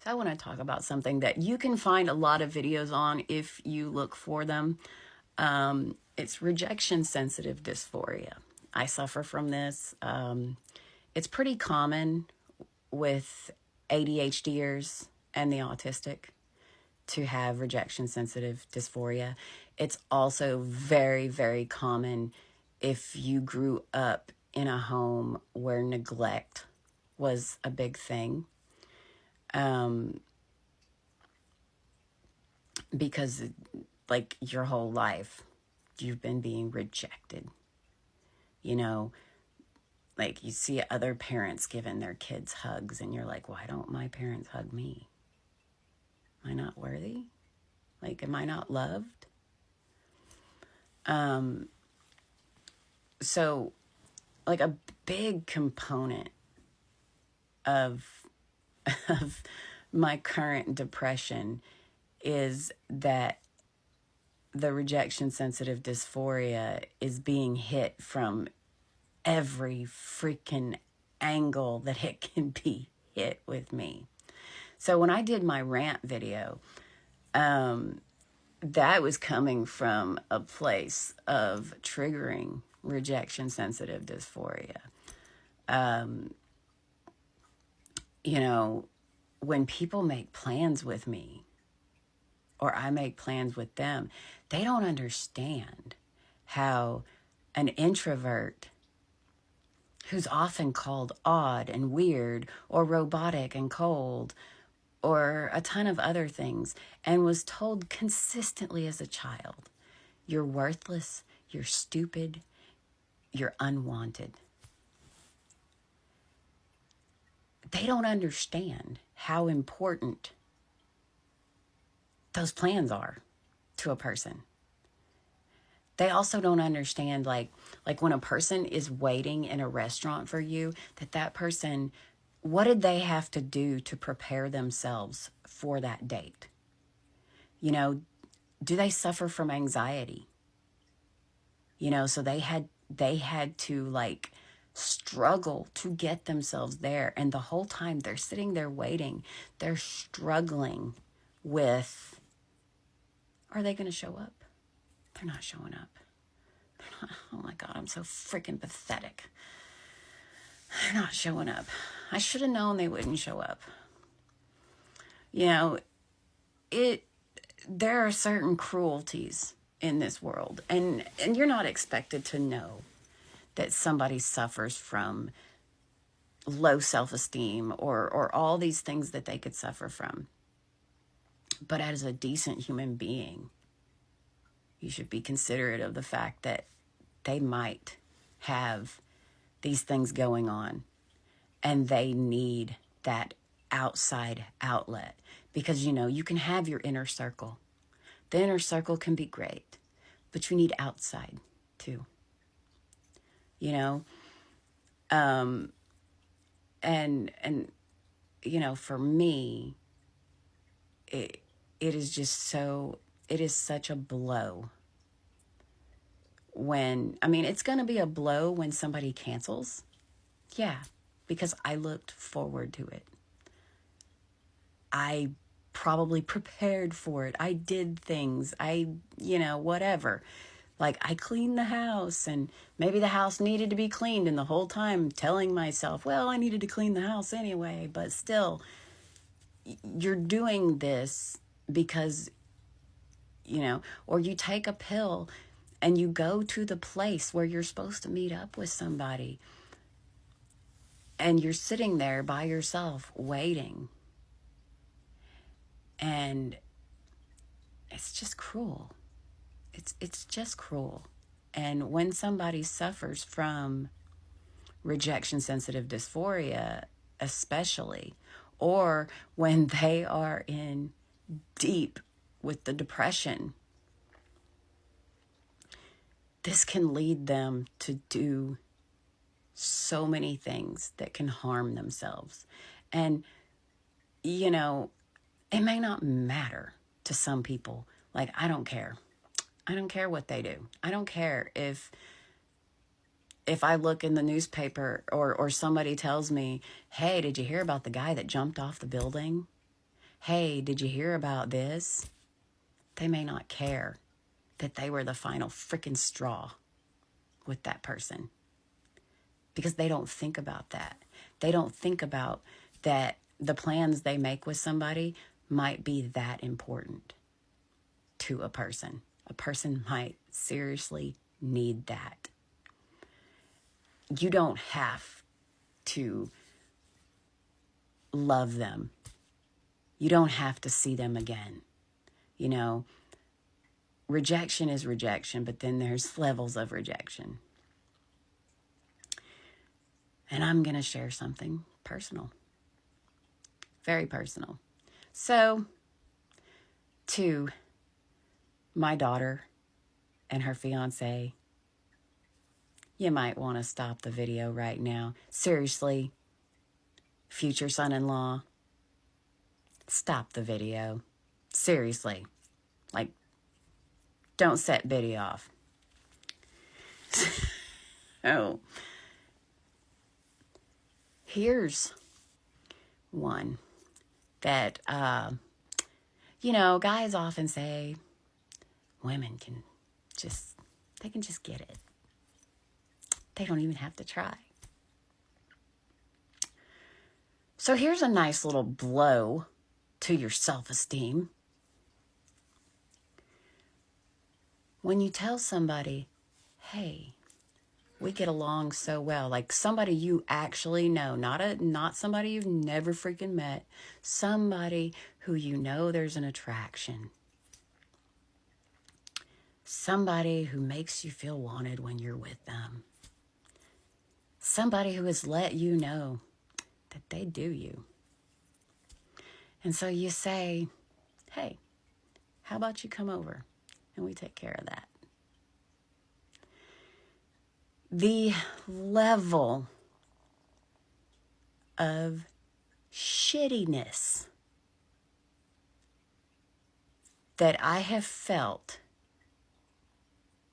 So I want to talk about something that you can find a lot of videos on if you look for them. It's rejection sensitive dysphoria. I suffer from this. It's pretty common with ADHDers and the autistic to have rejection sensitive dysphoria. It's also very, very common if you grew up in a home where neglect was a big thing. Because like your whole life you've been being rejected, you know, like you see other parents giving their kids hugs and you're like, why don't my parents hug me? Am I not worthy? Like, am I not loved? So like a big component of of my current depression is that the rejection sensitive dysphoria is being hit from every freaking angle that it can be hit with me. So when I did my rant video, that was coming from a place of triggering rejection sensitive dysphoria. You know, when people make plans with me or I make plans with them, they don't understand how an introvert who's often called odd and weird or robotic and cold or a ton of other things, and was told consistently as a child, you're worthless, you're stupid, you're unwanted. They don't understand how important those plans are to a person. They also don't understand like when a person is waiting in a restaurant for you, that person, what did they have to do to prepare themselves for that date? You know, do they suffer from anxiety? You know, so they had to like struggle to get themselves there, and the whole time they're sitting there waiting, they're struggling with, are they going to show up? They're not showing up. Oh my God, I'm so freaking pathetic. They're not showing up. I should have known they wouldn't show up. You know, there are certain cruelties in this world, and you're not expected to know that somebody suffers from low self-esteem or all these things that they could suffer from. But as a decent human being, you should be considerate of the fact that they might have these things going on and they need that outside outlet. Because, you know, you can have your inner circle. The inner circle can be great, but you need outside too. You know, and you know, for me, it is just so, it is such a blow when, I mean, it's going to be a blow when somebody cancels. Yeah, because I looked forward to it. I probably prepared for it. I did things. You know, whatever. Like I cleaned the house, and maybe the house needed to be cleaned, and the whole time telling myself, well, I needed to clean the house anyway, but still, you're doing this because, you know, or you take a pill and you go to the place where you're supposed to meet up with somebody, and you're sitting there by yourself waiting. And it's just cruel. It's just cruel. And when somebody suffers from rejection sensitive dysphoria, especially, or when they are in deep with the depression, this can lead them to do so many things that can harm themselves. And, you know, it may not matter to some people. Like, I don't care. I don't care what they do. I don't care if I look in the newspaper or somebody tells me, hey, did you hear about the guy that jumped off the building? hey, did you hear about this? They may not care that they were the final freaking straw with that person, because they don't think about that. They don't think about that the plans they make with somebody might be that important to a person. A person might seriously need that. You don't have to love them. You don't have to see them again. You know, rejection is rejection, but then there's levels of rejection. And I'm going to share something personal. Very personal. So, to my daughter and her fiance, you might want to stop the video right now. Seriously, future son-in-law, stop the video. Seriously. Like, don't set Biddy off. Oh. Here's one that, guys often say women can just get it. They don't even have to try. So here's a nice little blow to your self-esteem. When you tell somebody, hey, we get along so well, like somebody you actually know, not somebody you've never freaking met, somebody who you know there's an attraction, somebody who makes you feel wanted when you're with them, somebody who has let you know that they do you. And so you say, hey, how about you come over and we take care of that? The level of shittiness that I have felt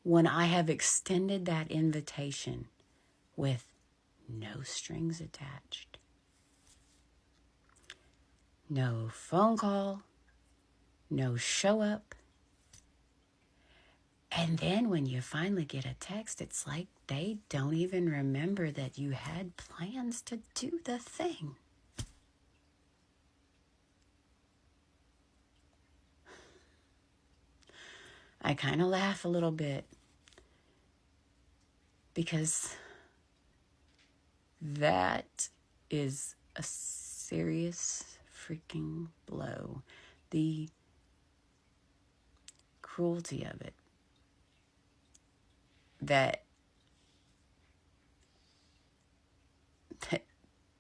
when I have extended that invitation with no strings attached. No phone call, no show up. And then when you finally get a text, it's like they don't even remember that you had plans to do the thing. I kind of laugh a little bit because that is a serious freaking blow. The cruelty of it. That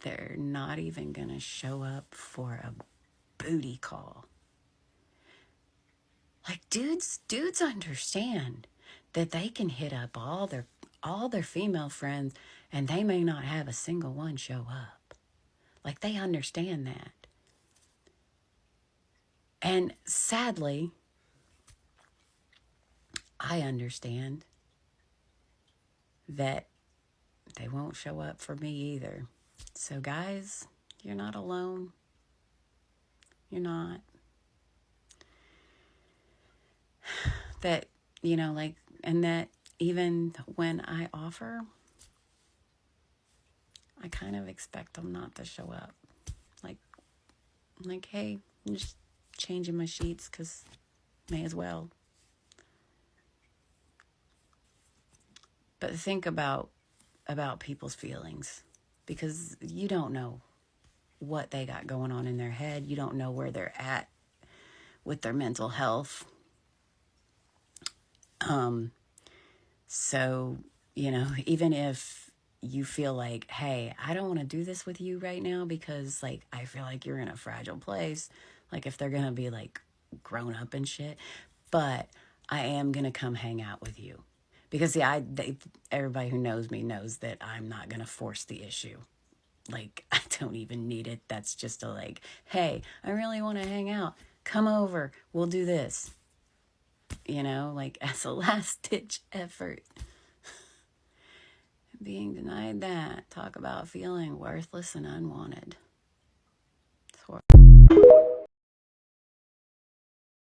they're not even going to show up for a booty call. Like dudes understand that they can hit up all their female friends and they may not have a single one show up. Like they understand that. And sadly, I understand that they won't show up for me either. So guys, you're not alone. You're not. That, and that even when I offer, I kind of expect them not to show up. Like, hey, I'm just changing my sheets because may as well. But think about people's feelings, because you don't know what they got going on in their head. You don't know where they're at with their mental health. So, even if you feel like, hey, I don't want to do this with you right now because I feel like you're in a fragile place. Like if they're going to be grown up and shit, but I am going to come hang out with you because everybody who knows me knows that I'm not going to force the issue. I don't even need it. That's just hey, I really want to hang out. Come over. We'll do this. As a last-ditch effort. Being denied that. Talk about feeling worthless and unwanted.